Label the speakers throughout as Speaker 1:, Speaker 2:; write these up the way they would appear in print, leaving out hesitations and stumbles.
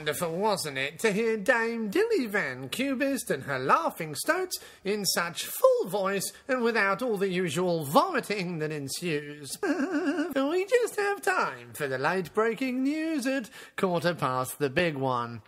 Speaker 1: wonderful, wasn't it, to hear Dame Dilly Van Cubist and her laughing stoats in such full voice and without all the usual vomiting that ensues. We just have time for the late-breaking news at 1:15 the big one.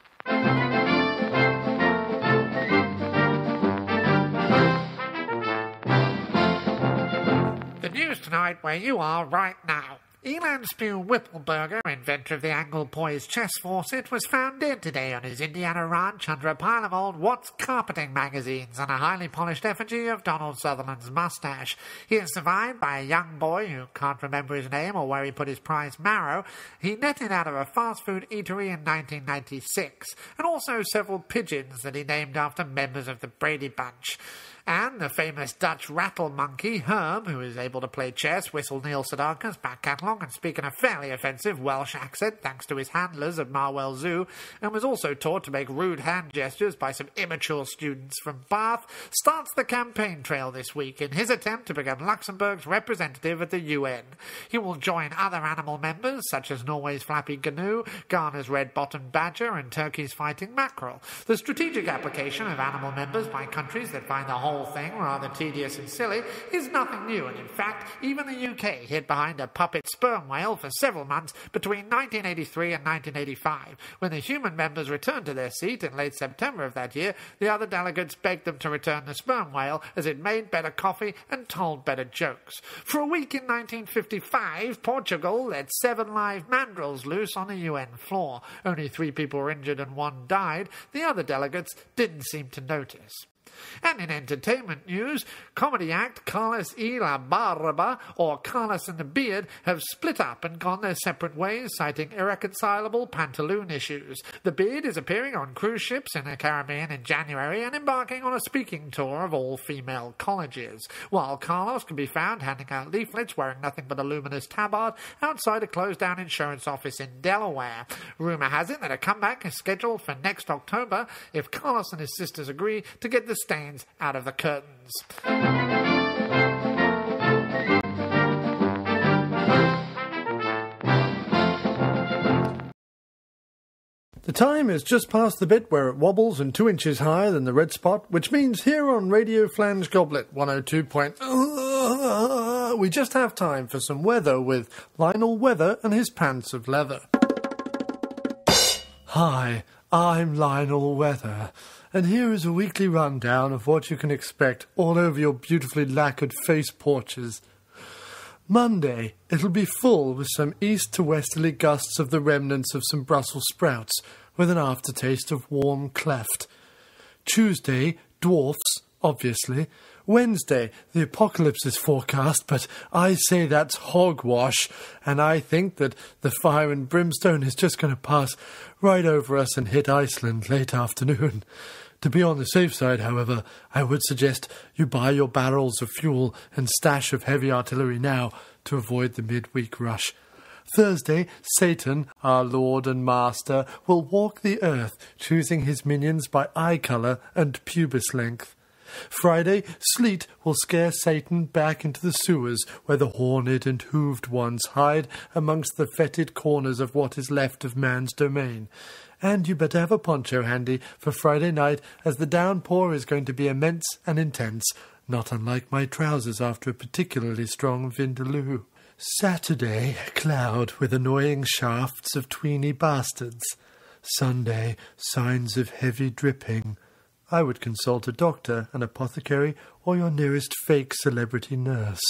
Speaker 1: The news tonight where you are right now. Elan Spew Whippleberger, inventor of the angle poised chess faucet, was found dead today on his Indiana ranch under a pile of old What's Carpeting magazines and a highly polished effigy of Donald Sutherland's mustache. He is survived by a young boy who can't remember his name or where he put his prize marrow. He netted out of a fast food eatery in 1996, and also several pigeons that he named after members of the Brady Bunch. And the famous Dutch rattle monkey, Herm, who is able to play chess, whistle Neil Sedaka's back catalogue and speak in a fairly offensive Welsh accent thanks to his handlers at Marwell Zoo, and was also taught to make rude hand gestures by some immature students from Bath, starts the campaign trail this week in his attempt to become Luxembourg's representative at the UN. He will join other animal members, such as Norway's flappy gnu, Ghana's red-bottomed badger, and Turkey's fighting mackerel. The strategic application of animal members by countries that find the whole thing rather tedious and silly is nothing new, and in fact even the UK hid behind a puppet sperm whale for several months between 1983 and 1985. When the human members returned to their seat in late September of that year, the other delegates begged them to return the sperm whale as it made better coffee and told better jokes. For a week in 1955, Portugal let 7 live mandrills loose on the UN floor. Only 3 people were injured and 1 died. The other delegates didn't seem to notice. And in entertainment news, comedy act Carlos y la Barba, or Carlos and the Beard, have split up and gone their separate ways, citing irreconcilable pantaloon issues. The Beard is appearing on cruise ships in the Caribbean in January and embarking on a speaking tour of all-female colleges, while Carlos can be found handing out leaflets wearing nothing but a luminous tabard outside a closed-down insurance office in Delaware. Rumour has it that a comeback is scheduled for next October if Carlos and his sisters agree to get the stains out of the curtains.
Speaker 2: The time is just past the bit where it wobbles and 2 inches higher than the red spot, which means here on Radio Flange Goblet 102. We just have time for some weather with Lionel Weather and his pants of leather. Hi, I'm Lionel Weather, and here is a weekly rundown of what you can expect all over your beautifully lacquered face porches. Monday, it'll be full with some east to westerly gusts of the remnants of some Brussels sprouts, with an aftertaste of warm cleft. Tuesday, dwarfs, obviously. Wednesday, the apocalypse is forecast, but I say that's hogwash, and I think that the fire and brimstone is just going to pass right over us and hit Iceland late afternoon. To be on the safe side, however, I would suggest you buy your barrels of fuel and stash of heavy artillery now to avoid the midweek rush. Thursday, Satan, our Lord and Master, will walk the earth, choosing his minions by eye colour and pubis length. Friday, sleet will scare Satan back into the sewers where the horned and hooved ones hide amongst the fetid corners of what is left of man's domain. And you better have a poncho handy for Friday night, as the downpour is going to be immense and intense, not unlike my trousers after a particularly strong vindaloo. Saturday, cloud with annoying shafts of tweeny bastards. Sunday, signs of heavy dripping. I would consult a doctor, an apothecary, or your nearest fake celebrity nurse.